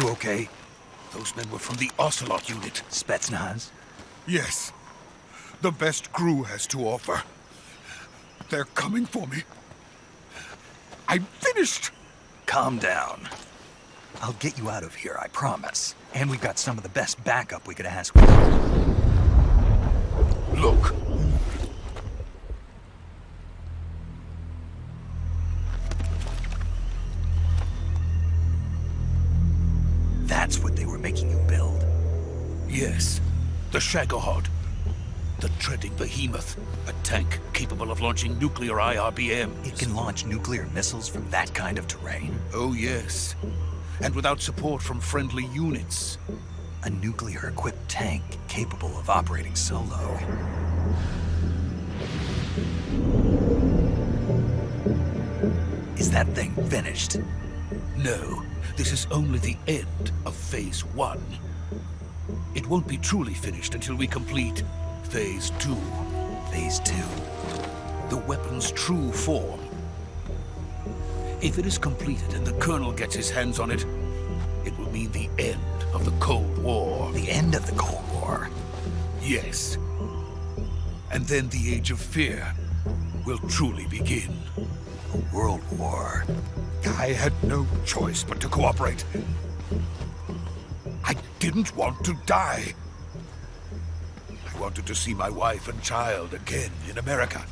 You okay? Those men were from the Ocelot unit. Spetsnaz? Yes. The best crew has to offer. They're coming for me. I'm finished! Calm down. I'll get you out of here, I promise. And we've got some of the best backup we could ask for. Look. That's what they were making you build? Yes. The Shagohod. The treading behemoth. A tank capable of launching nuclear IRBMs. It can launch nuclear missiles from that kind of terrain? Oh, yes. And without support from friendly units. A nuclear-equipped tank capable of operating solo. Is that thing finished? No. This is only the end of Phase 1. It won't be truly finished until we complete Phase 2. Phase 2? The weapon's true form. If it is completed and the Colonel gets his hands on it, it will mean the end of the Cold War. The end of the Cold War? Yes. And then the Age of Fear will truly begin. A world war? I had no choice but to cooperate. I didn't want to die. I wanted to see my wife and child again in America.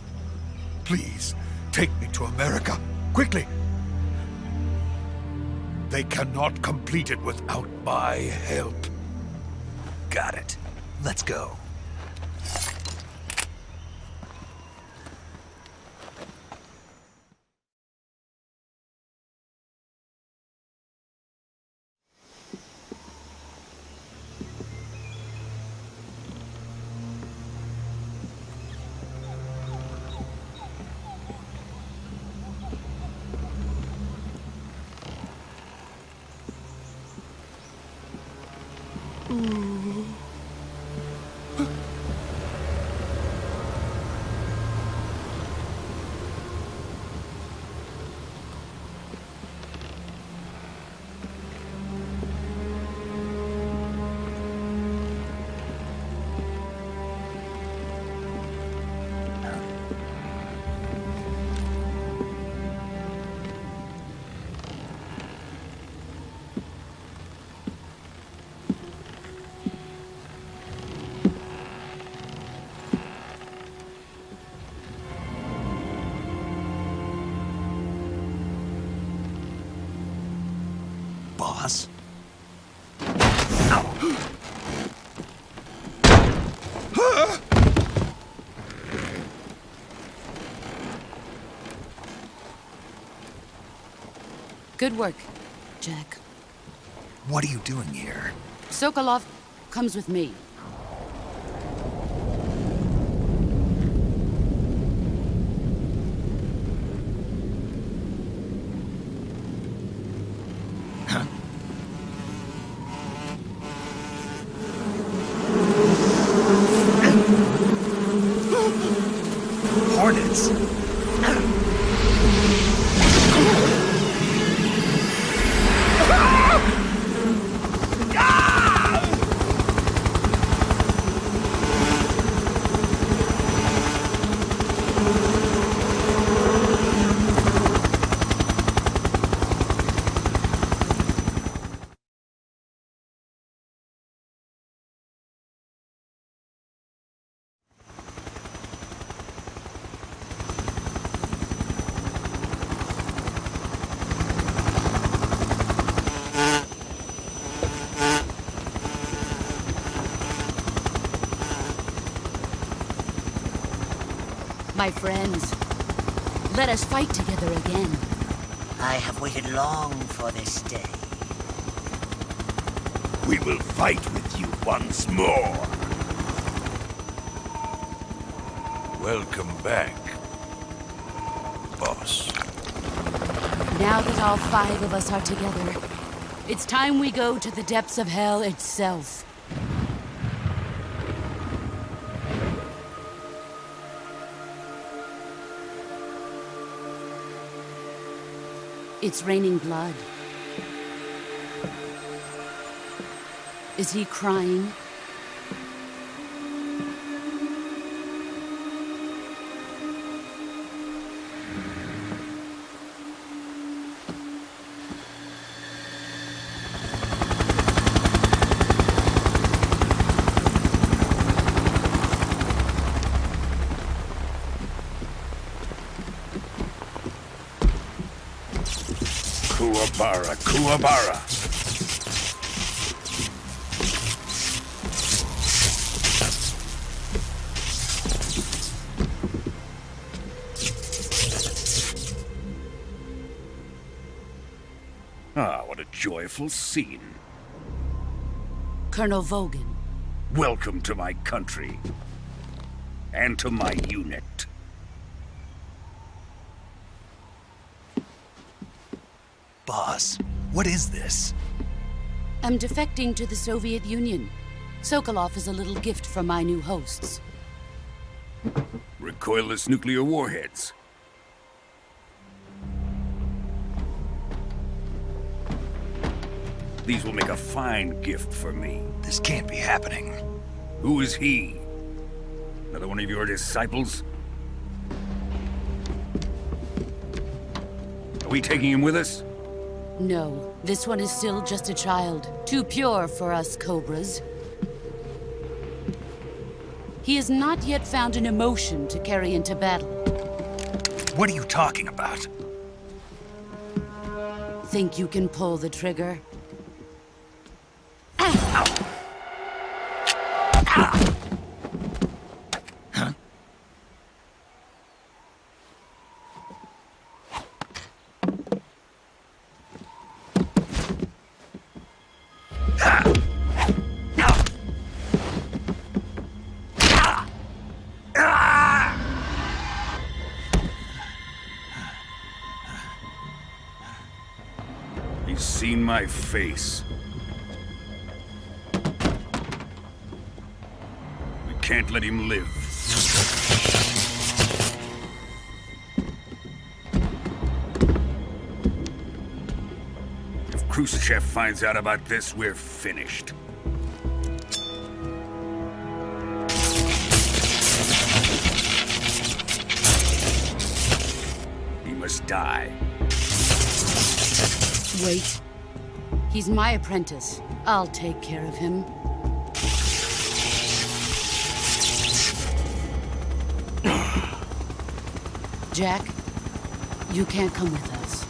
Please, take me to America, quickly. They cannot complete it without my help. Got it. Let's go. Boss? Good work, Jack. What are you doing here? Sokolov comes with me. Hornets? My friends, let us fight together again. I have waited long for this day. We will fight with you once more. Welcome back, boss. Now that all 5 of us are together, it's time we go to the depths of hell itself. It's raining blood. Is he crying? Kuwabara, Kuwabara. Ah, what a joyful scene. Colonel Vogan. Welcome to my country. And to my unit. Boss, what is this? I'm defecting to the Soviet Union. Sokolov is a little gift from my new hosts. Recoilless nuclear warheads. These will make a fine gift for me. This can't be happening. Who is he? Another one of your disciples? Are we taking him with us? No, this one is still just a child. Too pure for us Cobras. He has not yet found an emotion to carry into battle. What are you talking about? Think you can pull the trigger? He's seen my face. We can't let him live. If Khrushchev finds out about this, we're finished. He must die. Wait. He's my apprentice. I'll take care of him. Jack, you can't come with us.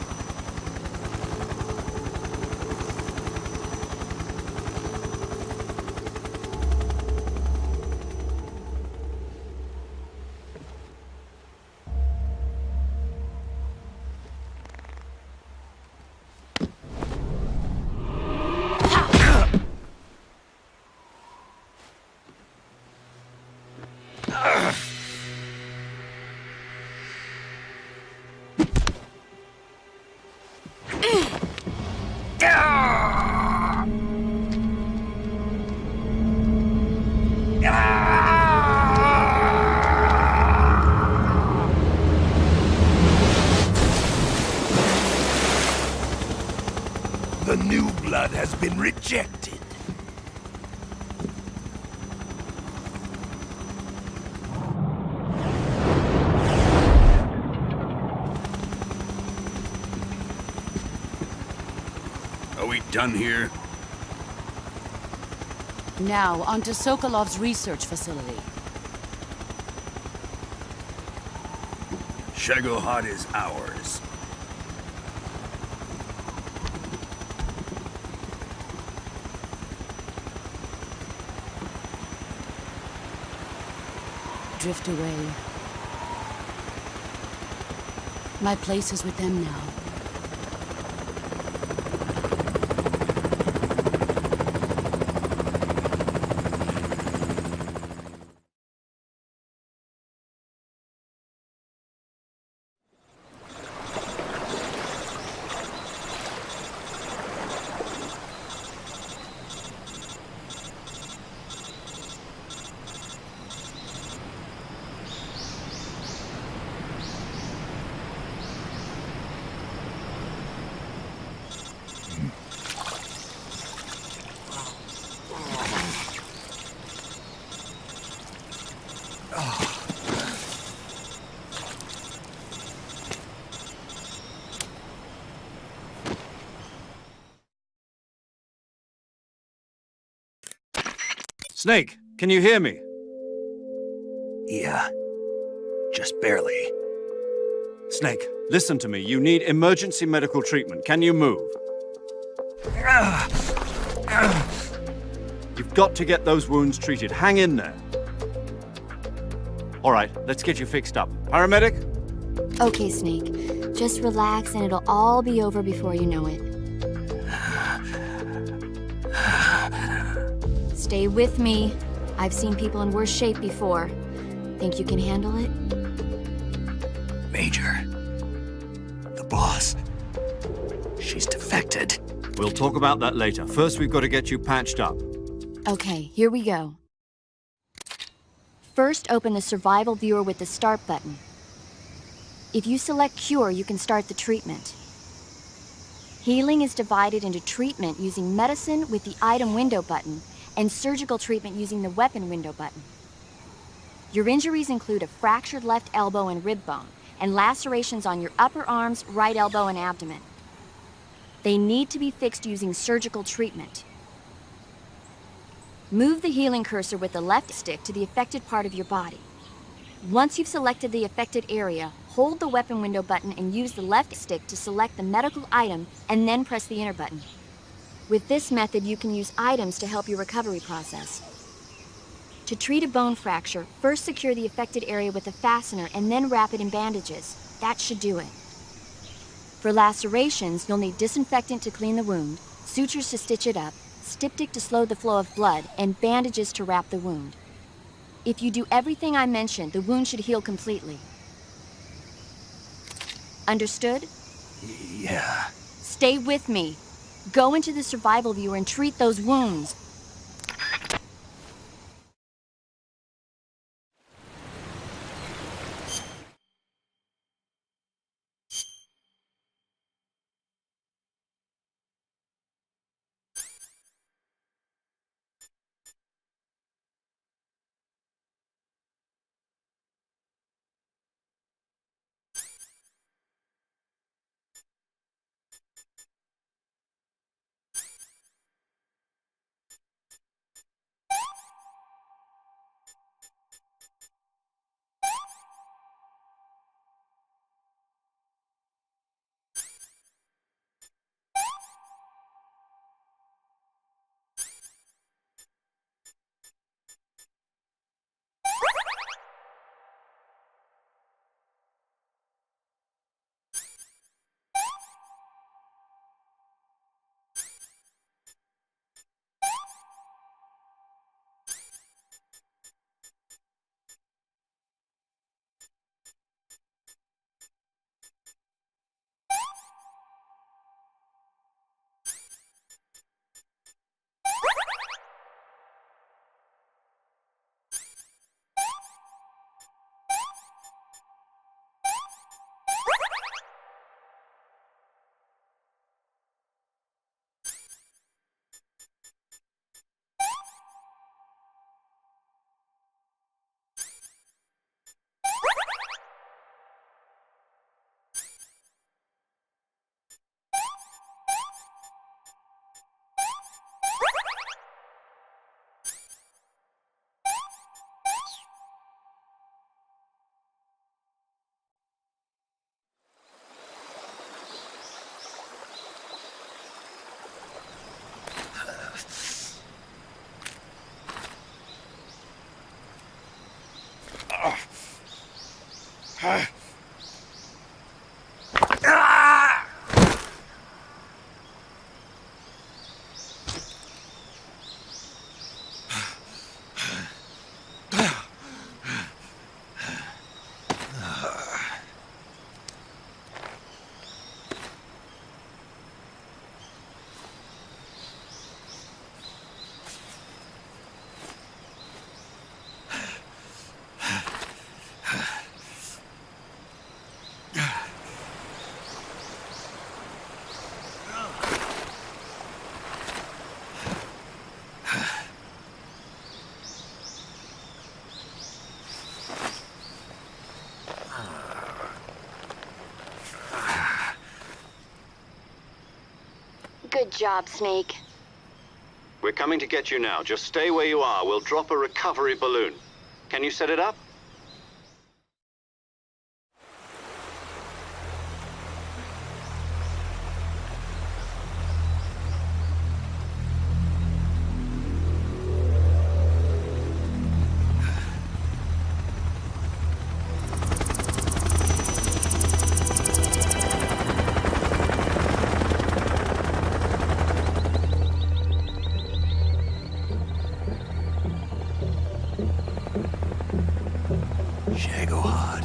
The new blood has been rejected. Are we done here? Now, onto Sokolov's research facility. Shagohod is ours. Drift away. My place is with them now. Snake, can you hear me? Yeah, just barely. Snake, listen to me. You need emergency medical treatment. Can you move? You've got to get those wounds treated. Hang in there. All right, let's get you fixed up. Paramedic? Okay, Snake. Just relax and it'll all be over before you know it. Stay with me. I've seen people in worse shape before. Think you can handle it? Major. The boss. She's defected. We'll talk about that later. First, we've got to get you patched up. Okay, here we go. First, open the survival viewer with the start button. If you select cure, you can start the treatment. Healing is divided into treatment using medicine with the item window button and surgical treatment using the weapon window button. Your injuries include a fractured left elbow and rib bone, and lacerations on your upper arms, right elbow, and abdomen. They need to be fixed using surgical treatment. Move the healing cursor with the left stick to the affected part of your body. Once you've selected the affected area, hold the weapon window button and use the left stick to select the medical item, and then press the enter button. With this method, you can use items to help your recovery process. To treat a bone fracture, first secure the affected area with a fastener and then wrap it in bandages. That should do it. For lacerations, you'll need disinfectant to clean the wound, sutures to stitch it up, styptic to slow the flow of blood, and bandages to wrap the wound. If you do everything I mentioned, the wound should heal completely. Understood? Yeah. Stay with me. Go into the survival viewer and treat those wounds. Good job, Snake. We're coming to get you now. Just stay where you are. We'll drop a recovery balloon. Can you set it up? Shagohod.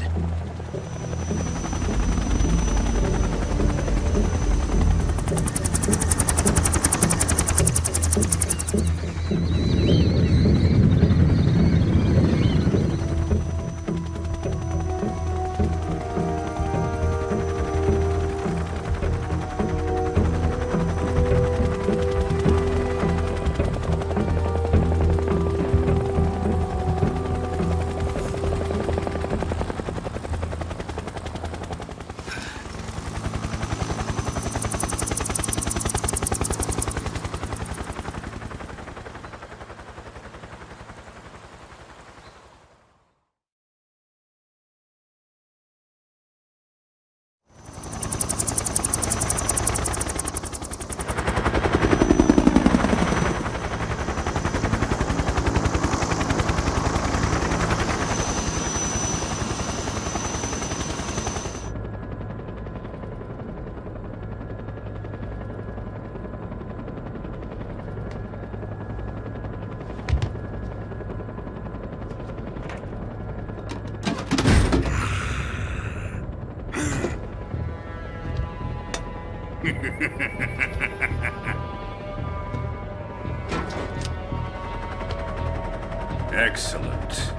Excellent.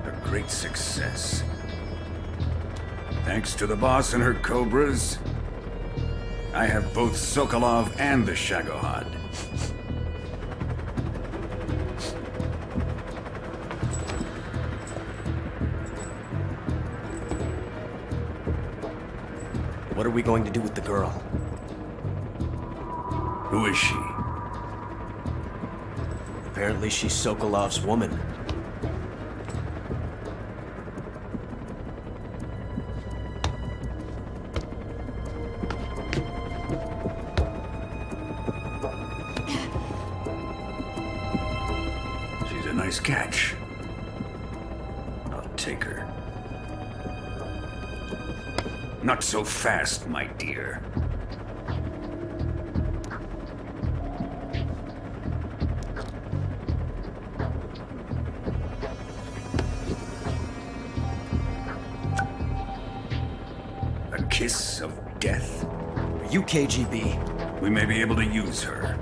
A great success. Thanks to the boss and her cobras, I have both Sokolov and the Shagohod. What are we going to do with the girl? Who is she? Apparently she's Sokolov's woman. She's a nice catch. I'll take her. Not so fast, my dear. A kiss of death? Are you KGB? We may be able to use her.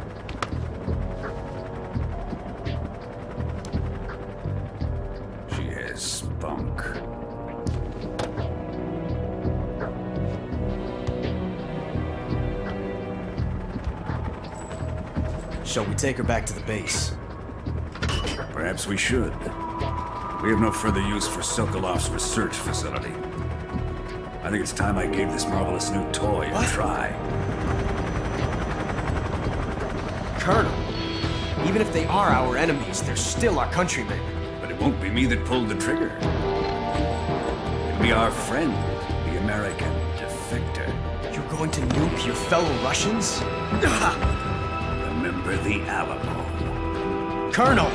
She has spunk. Shall we take her back to the base? Perhaps we should. We have no further use for Sokolov's research facility. I think it's time I gave this marvelous new toy a try. Colonel, even if they are our enemies, they're still our countrymen. But it won't be me that pulled the trigger. It'll be our friend, the American defector. You're going to nuke your fellow Russians? Remember the Alamo. Colonel!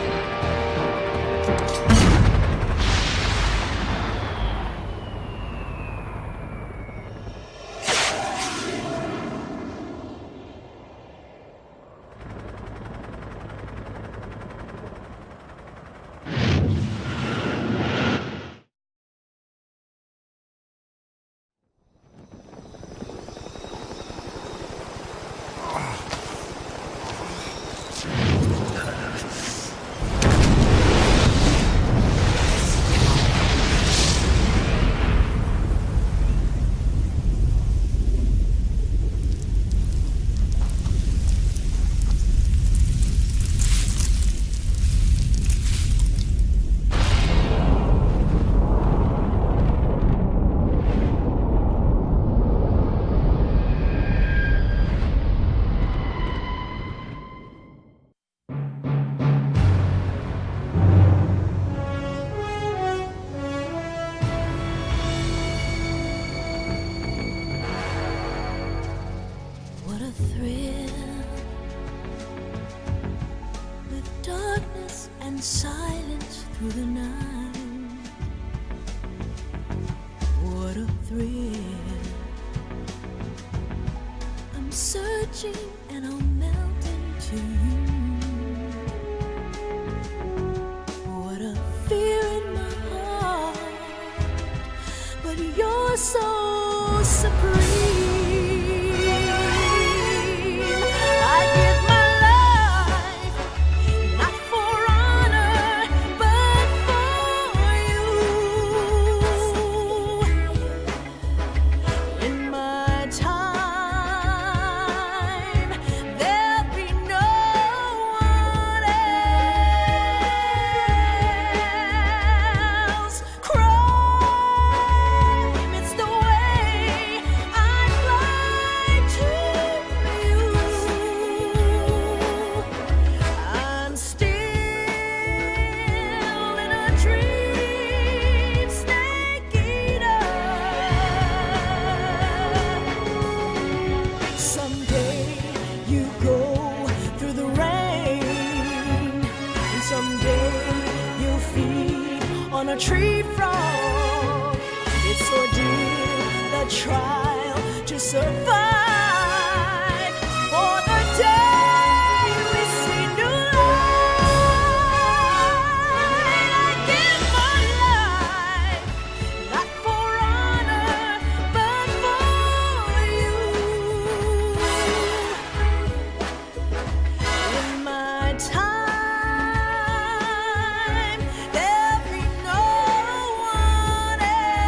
touching and I'll melt into you. What a fear in my heart, but you're so supreme. I give my life, not for honor, but for you. In my time, there'll be no one else. Crime, it's the way I'd lie to you. I'm still in a dream, snake eater. Someday you go through the rain, and someday you'll feed on a tree frog. It's ordeal, the trial to survive. For the day we see new light, I give my life, not for honor, but for you. In my time, there'll be no one else.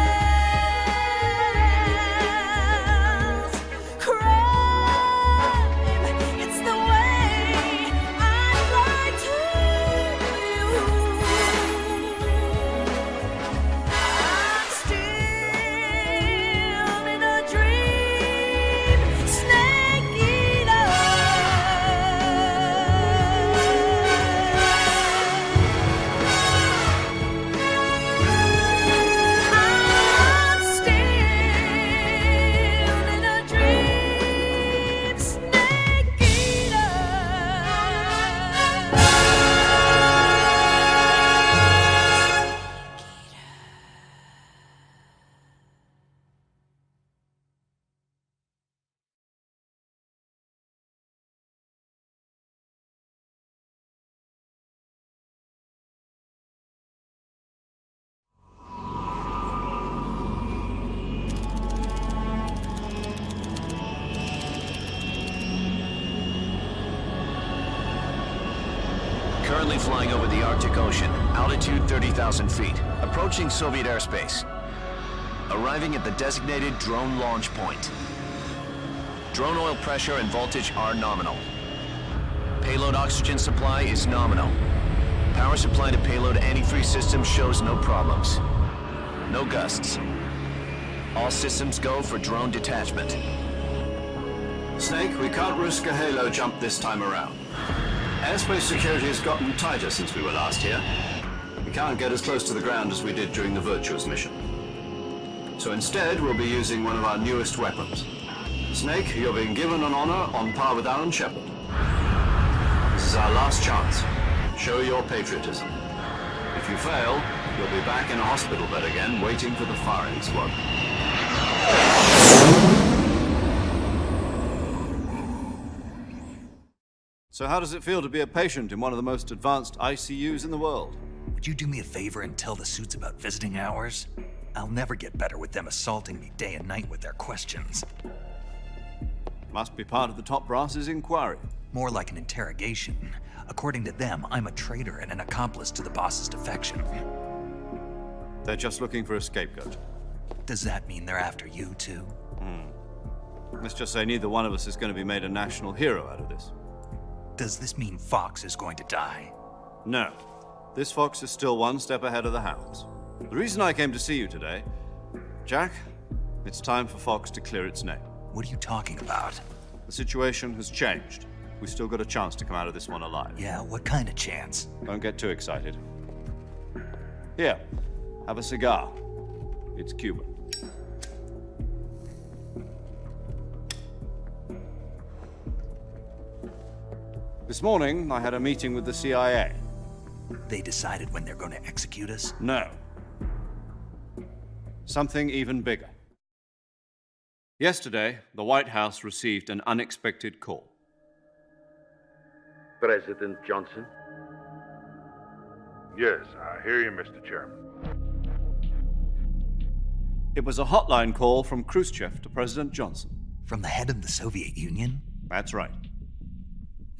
Crime, it's the way I'd lie to you. I'm still in a dream, snake eater. I'm still in a dream, snake eater. Currently flying over the Arctic Ocean, altitude 30,000 feet, approaching Soviet airspace. Arriving at the designated drone launch point. Drone oil pressure and voltage are nominal. Payload oxygen supply is nominal. Power supply to payload antifreeze system shows no problems. No gusts. All systems go for drone detachment. Snake, we can't risk a halo jump this time around. Airspace security has gotten tighter since we were last here. We can't get as close to the ground as we did during the Virtuous mission. So instead, we'll be using one of our newest weapons. Snake, you're being given an honor on par with Alan Shepard. This is our last chance. Show your patriotism. If you fail, you'll be back in a hospital bed again, waiting for the firing squad. So how does it feel to be a patient in one of the most advanced ICUs in the world? Would you do me a favor and tell the suits about visiting hours? I'll never get better with them assaulting me day and night with their questions. Must be part of the top brass's inquiry. More like an interrogation. According to them, I'm a traitor and an accomplice to the boss's defection. They're just looking for a scapegoat. Does that mean they're after you, too? Let's just say neither one of us is going to be made a national hero out of this. Does this mean Fox is going to die? No. This fox is still one step ahead of the hounds. The reason I came to see you today, Jack, it's time for Fox to clear its name. What are you talking about? The situation has changed. We've still got a chance to come out of this one alive. Yeah, what kind of chance? Don't get too excited. Here, have a cigar. It's Cuban. This morning, I had a meeting with the CIA. They decided when they're going to execute us? No. Something even bigger. Yesterday, the White House received an unexpected call. President Johnson? Yes, I hear you, Mr. Chairman. It was a hotline call from Khrushchev to President Johnson. From the head of the Soviet Union? That's right.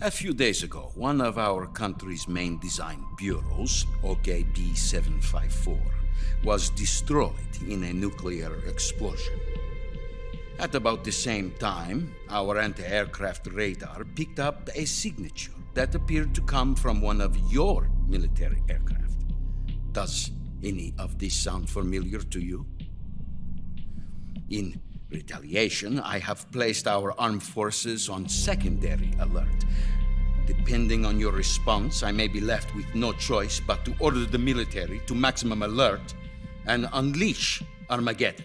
A few days ago, one of our country's main design bureaus, OKB 754, was destroyed in a nuclear explosion. At about the same time, our anti-aircraft radar picked up a signature that appeared to come from one of your military aircraft. Does any of this sound familiar to you? In retaliation, I have placed our armed forces on secondary alert. Depending on your response, I may be left with no choice but to order the military to maximum alert and unleash Armageddon.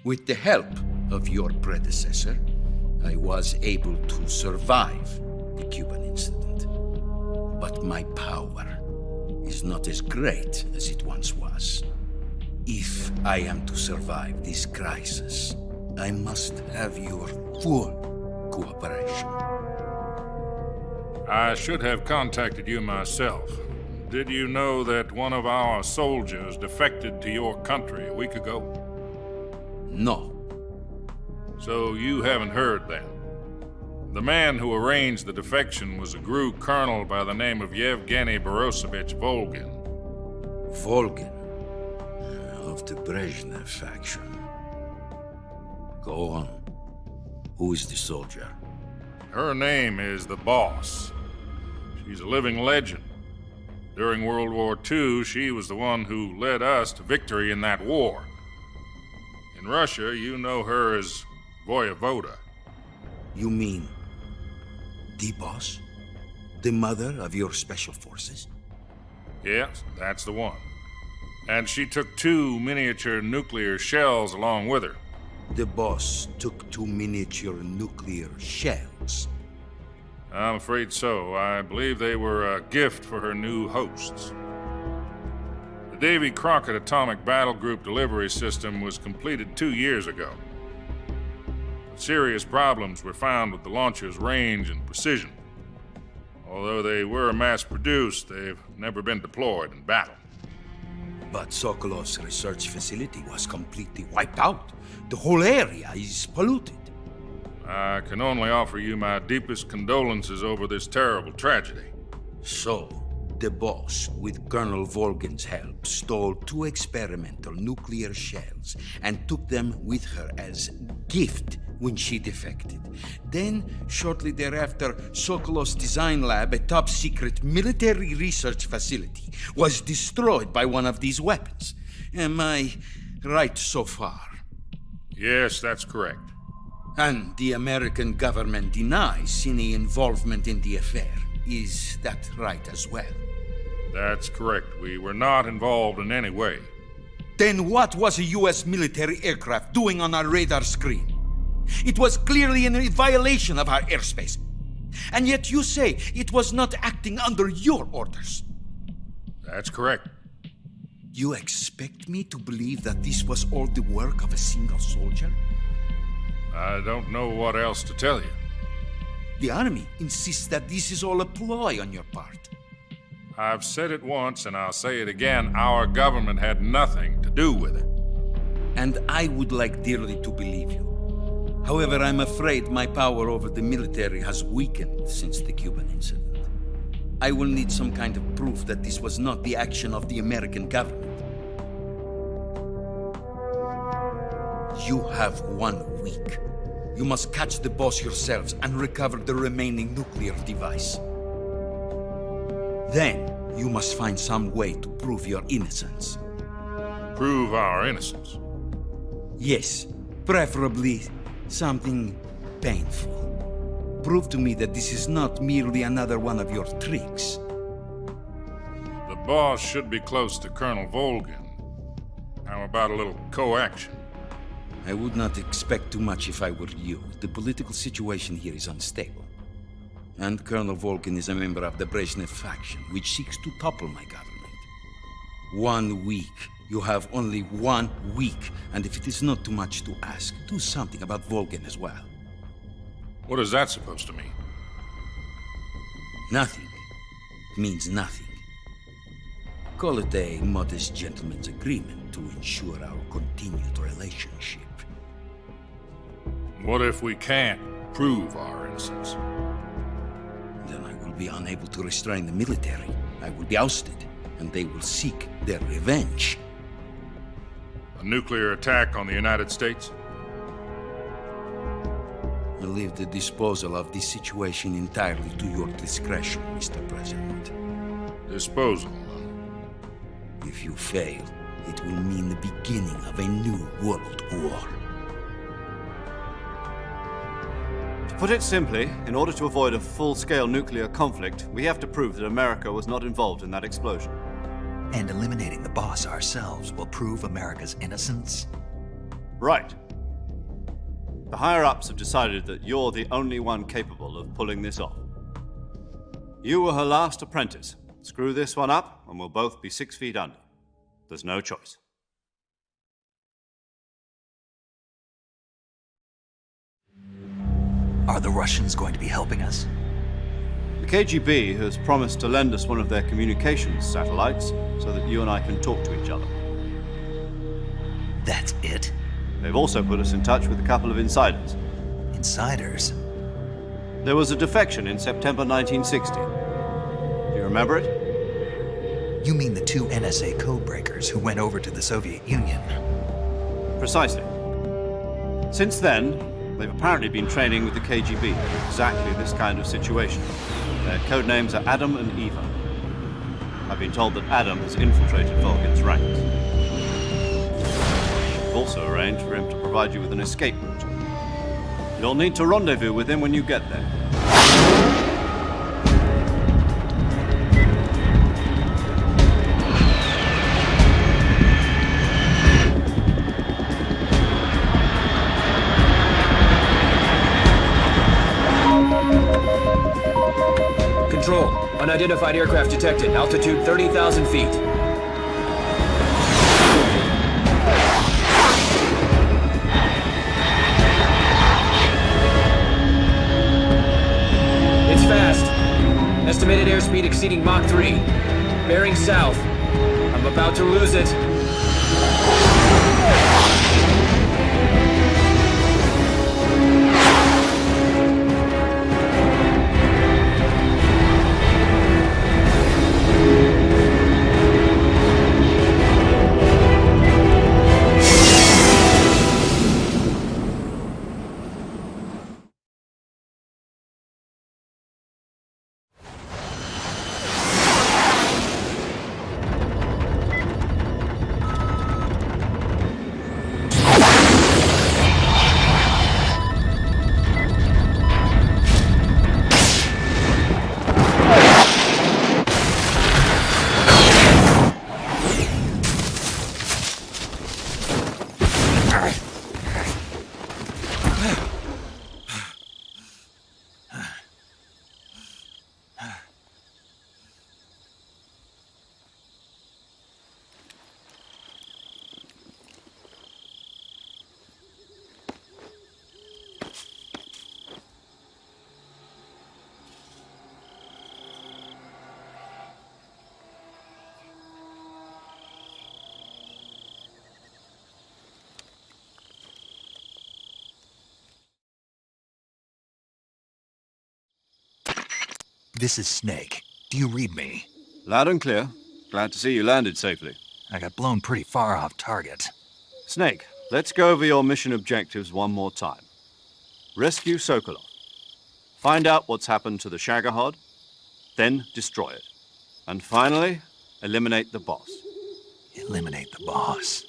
With the help of your predecessor, I was able to survive the Cuban incident. But my power is not as great as it once was. If I am to survive this crisis, I must have your full cooperation. I should have contacted you myself. Did you know that one of our soldiers defected to your country a week ago? No. So you haven't heard then. The man who arranged the defection was a GRU colonel by the name of Yevgeny Borosovich Volgin. Volgin? Of the Brezhnev faction. Go on. Who is the soldier? Her name is the Boss. She's a living legend. During World War II, she was the one who led us to victory in that war. In Russia, you know her as Voyevoda. You mean the Boss? The mother of your special forces? Yes, that's the one. And she took 2 miniature nuclear shells along with her. The Boss took 2 miniature nuclear shells? I'm afraid so. I believe they were a gift for her new hosts. The Davy Crockett Atomic Battle Group delivery system was completed 2 years ago. Serious problems were found with the launcher's range and precision. Although they were mass-produced, they've never been deployed in battle. But Sokolov's research facility was completely wiped out. The whole area is polluted. I can only offer you my deepest condolences over this terrible tragedy. So, the Boss, with Colonel Volgin's help, stole 2 experimental nuclear shells and took them with her as gift when she defected. Then, shortly thereafter, Sokolov's design lab, a top-secret military research facility, was destroyed by one of these weapons. Am I right so far? Yes, that's correct. And the American government denies any involvement in the affair. Is that right as well? That's correct. We were not involved in any way. Then what was a U.S. military aircraft doing on our radar screen? It was clearly in violation of our airspace. And yet you say it was not acting under your orders. That's correct. You expect me to believe that this was all the work of a single soldier? I don't know what else to tell you. The Army insists that this is all a ploy on your part. I've said it once and I'll say it again. Our government had nothing to do with it. And I would like dearly to believe you. However, I'm afraid my power over the military has weakened since the Cuban incident. I will need some kind of proof that this was not the action of the American government. You have 1 week. You must catch the Boss yourselves and recover the remaining nuclear device. Then, you must find some way to prove your innocence. Prove our innocence? Yes, preferably something painful. Prove to me that this is not merely another one of your tricks. The Boss should be close to Colonel Volgin. How about a little co-action? I would not expect too much if I were you. The political situation here is unstable. And Colonel Volgin is a member of the Brezhnev faction, which seeks to topple my government. 1 week, You have only 1 week, and if it is not too much to ask, do something about Volgin as well. What is that supposed to mean? Nothing. It means nothing. Call it a modest gentleman's agreement to ensure our continued relationship. What if we can't prove our innocence? Then I will be unable to restrain the military. I will be ousted, and they will seek their revenge. A nuclear attack on the United States? I leave the disposal of this situation entirely to your discretion, Mr. President. Disposal? If you fail, it will mean the beginning of a new world war. To put it simply, in order to avoid a full-scale nuclear conflict, we have to prove that America was not involved in that explosion. And eliminating the boss ourselves will prove America's innocence? Right. The higher-ups have decided that you're the only one capable of pulling this off. You were her last apprentice. Screw this one up, and we'll both be 6 feet under. There's no choice. Are the Russians going to be helping us? The KGB has promised to lend us one of their communications satellites so that you and I can talk to each other. That's it? They've also put us in touch with a couple of insiders. Insiders? There was a defection in September 1960. Do you remember it? You mean the 2 NSA codebreakers who went over to the Soviet Union? Precisely. Since then, they've apparently been training with the KGB for exactly this kind of situation. Their code names are Adam and Eva. I've been told that Adam has infiltrated Volgin's ranks. I've also arranged for him to provide you with an escape route. You'll need to rendezvous with him when you get there. Control. Unidentified aircraft detected. Altitude 30,000 feet. It's fast. Estimated airspeed exceeding Mach 3. Bearing south. I'm about to lose it. This is Snake. Do you read me? Loud and clear. Glad to see you landed safely. I got blown pretty far off target. Snake, let's go over your mission objectives one more time. Rescue Sokolov. Find out what's happened to the Shagohod, then destroy it. And finally, eliminate the boss. Eliminate the boss?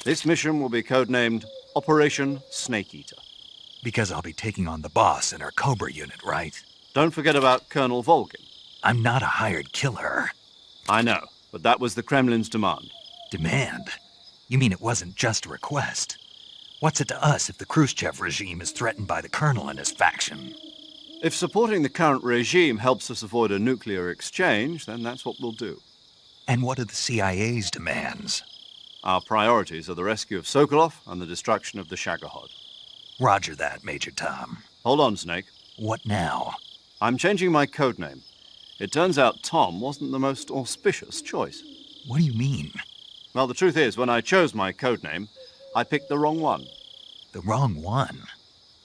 This mission will be codenamed Operation Snake Eater. Because I'll be taking on the boss in our Cobra unit, right? Don't forget about Colonel Volgin. I'm not a hired killer. I know, but that was the Kremlin's demand. Demand? You mean it wasn't just a request? What's it to us if the Khrushchev regime is threatened by the Colonel and his faction? If supporting the current regime helps us avoid a nuclear exchange, then that's what we'll do. And what are the CIA's demands? Our priorities are the rescue of Sokolov and the destruction of the Shagohod. Roger that, Major Tom. Hold on, Snake. What now? I'm changing my code name. It turns out Tom wasn't the most auspicious choice. What do you mean? Well, the truth is, when I chose my code name, I picked the wrong one. The wrong one?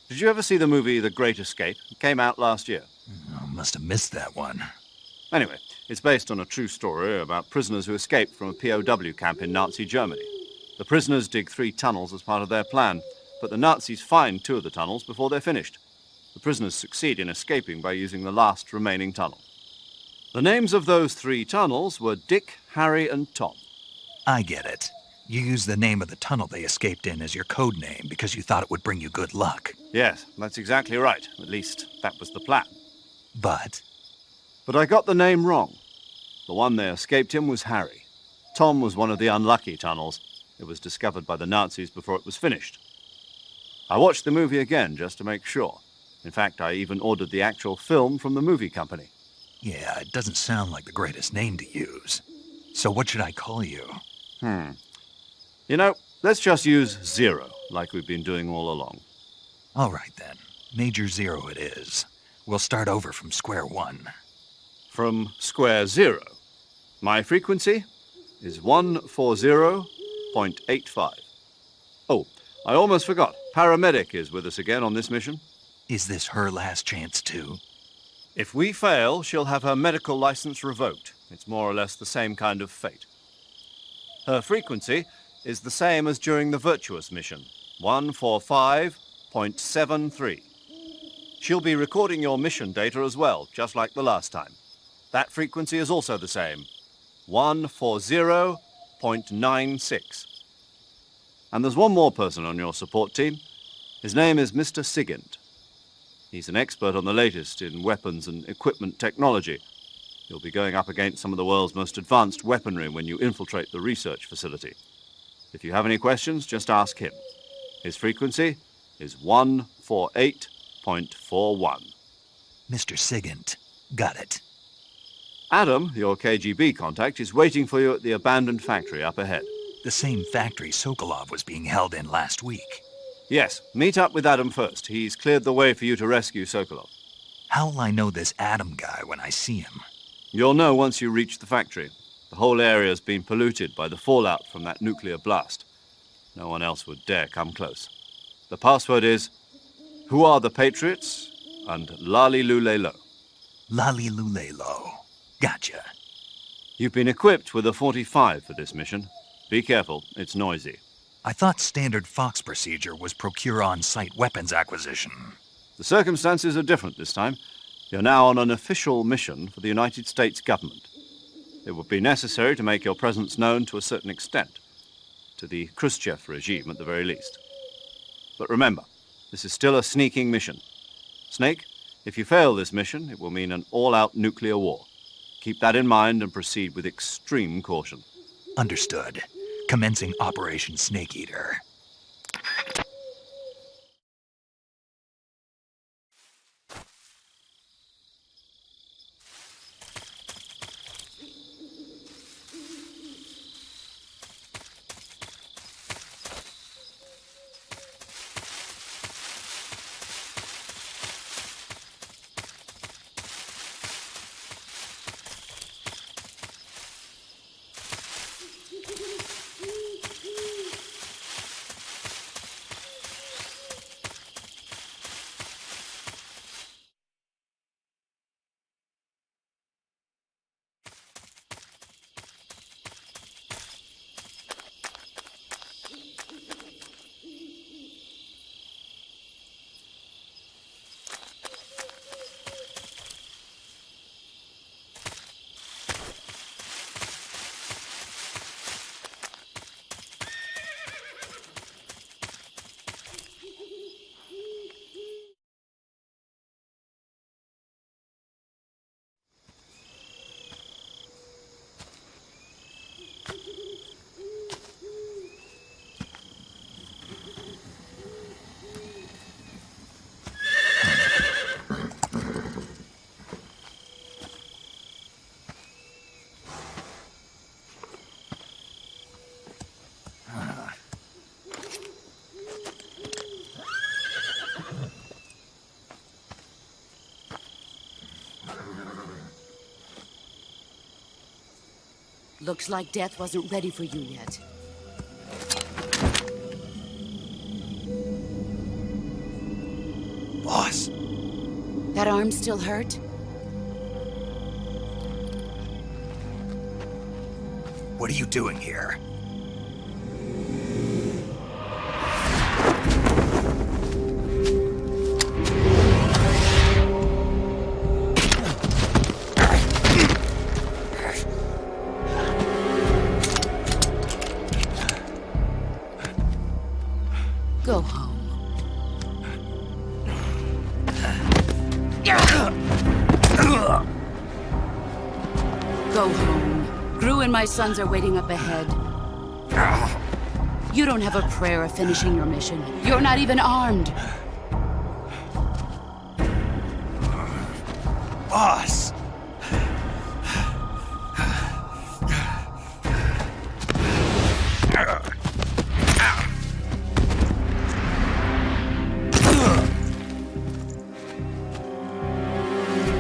Did you ever see the movie The Great Escape? It came out last year. Oh, must have missed that one. Anyway, it's based on a true story about prisoners who escaped from a POW camp in Nazi Germany. The prisoners dig 3 tunnels as part of their plan, but the Nazis find 2 of the tunnels before they're finished. The prisoners succeed in escaping by using the last remaining tunnel. The names of those 3 tunnels were Dick, Harry, and Tom. I get it. You used the name of the tunnel they escaped in as your code name because you thought it would bring you good luck. Yes, that's exactly right. At least, that was the plan. But I got the name wrong. The one they escaped in was Harry. Tom was one of the unlucky tunnels. It was discovered by the Nazis before it was finished. I watched the movie again just to make sure. In fact, I even ordered the actual film from the movie company. yeah, it doesn't sound like the greatest name to use. So what should I call you? You know, let's just use Zero, like we've been doing all along. All right, then. Major Zero it is. We'll start over from square one. From square zero. My frequency is 140.85. Oh, I almost forgot. Paramedic is with us again on this mission. Is this her last chance, too? If we fail, she'll have her medical license revoked. It's more or less the same kind of fate. Her frequency is the same as during the Virtuous mission, 145.73. She'll be recording your mission data as well, just like the last time. That frequency is also the same, 140.96. And there's one more person on your support team. His name is Mr. Sigint. He's an expert on the latest in weapons and equipment technology. You'll be going up against some of the world's most advanced weaponry when you infiltrate the research facility. If you have any questions, just ask him. His frequency is 148.41. Mr. Sigint. Got it. Adam, your KGB contact, is waiting for you at the abandoned factory up ahead. The same factory Sokolov was being held in last week. Yes, meet up with Adam first. He's cleared the way for you to rescue Sokolov. How'll I know this Adam guy when I see him? You'll know once you reach the factory. The whole area's been polluted by the fallout from that nuclear blast. No one else would dare come close. The password is, "Who are the Patriots?" and "Lali Lulelo." Lali Lulelo. Gotcha. You've been equipped with a 45 for this mission. Be careful, it's noisy. I thought standard Fox procedure was procure on-site weapons acquisition. The circumstances are different this time. You're now on an official mission for the United States government. It would be necessary to make your presence known to a certain extent, to the Khrushchev regime at the very least. But remember, this is still a sneaking mission. Snake, if you fail this mission, it will mean an all-out nuclear war. Keep that in mind and proceed with extreme caution. Understood. Commencing Operation Snake Eater. Looks like death wasn't ready for you yet. Boss. That arm still hurt? What are you doing here? Go home. Go home. Gru and my sons are waiting up ahead. You don't have a prayer of finishing your mission. You're not even armed. Boss!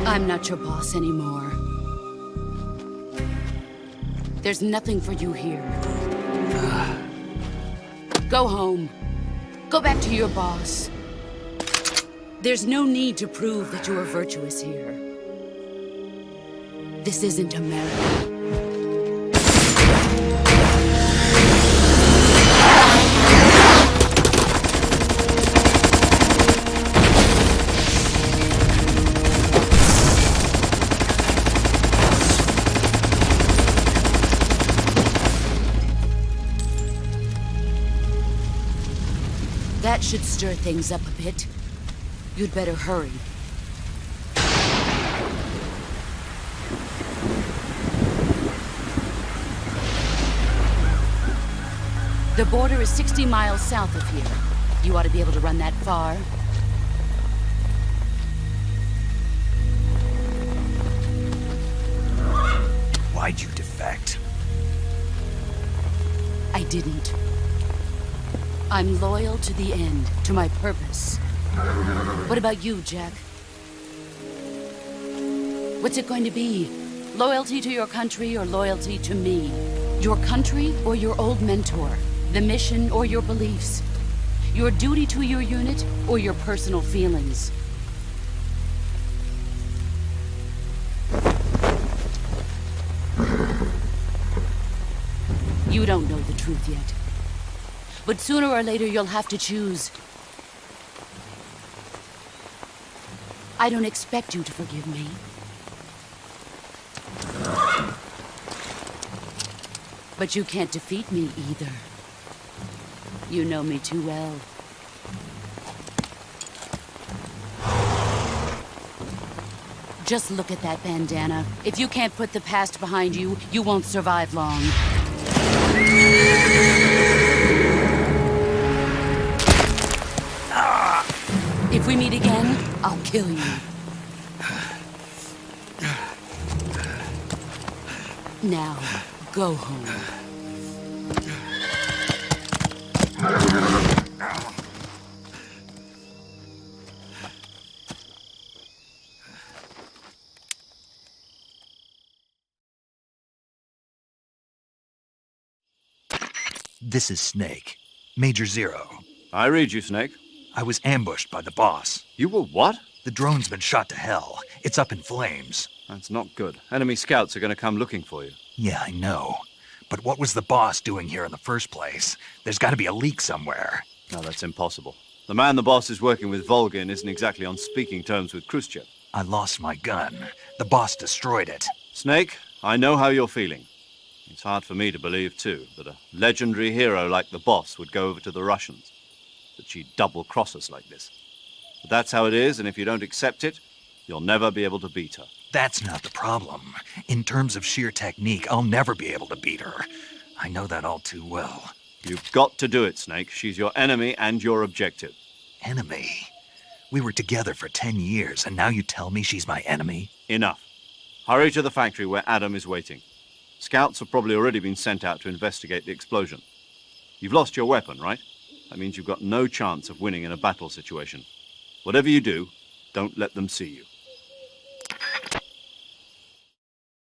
I'm not your boss anymore. There's nothing for you here. Go home. Go back to your boss. There's no need to prove that you are virtuous here. This isn't America. That should stir things up a bit. You'd better hurry. The border is 60 miles south of here. You ought to be able to run that far. Why'd you defect? I didn't. I'm loyal to the end, to my purpose. What about you, Jack? What's it going to be? Loyalty to your country or loyalty to me? Your country or your old mentor? The mission or your beliefs? Your duty to your unit or your personal feelings? You don't know the truth yet. But sooner or later, you'll have to choose. I don't expect you to forgive me. But you can't defeat me either. You know me too well. Just look at that bandana. If you can't put the past behind you, you won't survive long. If we meet again, I'll kill you. Now, go home. This is Snake. Major Zero. I read you, Snake. I was ambushed by the boss. You were what? The drone's been shot to hell. It's up in flames. That's not good. Enemy scouts are going to come looking for you. Yeah, I know. But what was the boss doing here in the first place? There's got to be a leak somewhere. No, that's impossible. The man the boss is working with, Volgin, isn't exactly on speaking terms with Khrushchev. I lost my gun. The boss destroyed it. Snake, I know how you're feeling. It's hard for me to believe, too, that a legendary hero like the boss would go over to the Russians. That she'd double-cross us like this. But that's how it is, and if you don't accept it, you'll never be able to beat her. That's not the problem. In terms of sheer technique, I'll never be able to beat her. I know that all too well. You've got to do it, Snake. She's your enemy and your objective. Enemy? We were together for 10 years, and now you tell me she's my enemy? Enough. Hurry to the factory where Adam is waiting. Scouts have probably already been sent out to investigate the explosion. You've lost your weapon, right? That means you've got no chance of winning in a battle situation. Whatever you do, don't let them see you.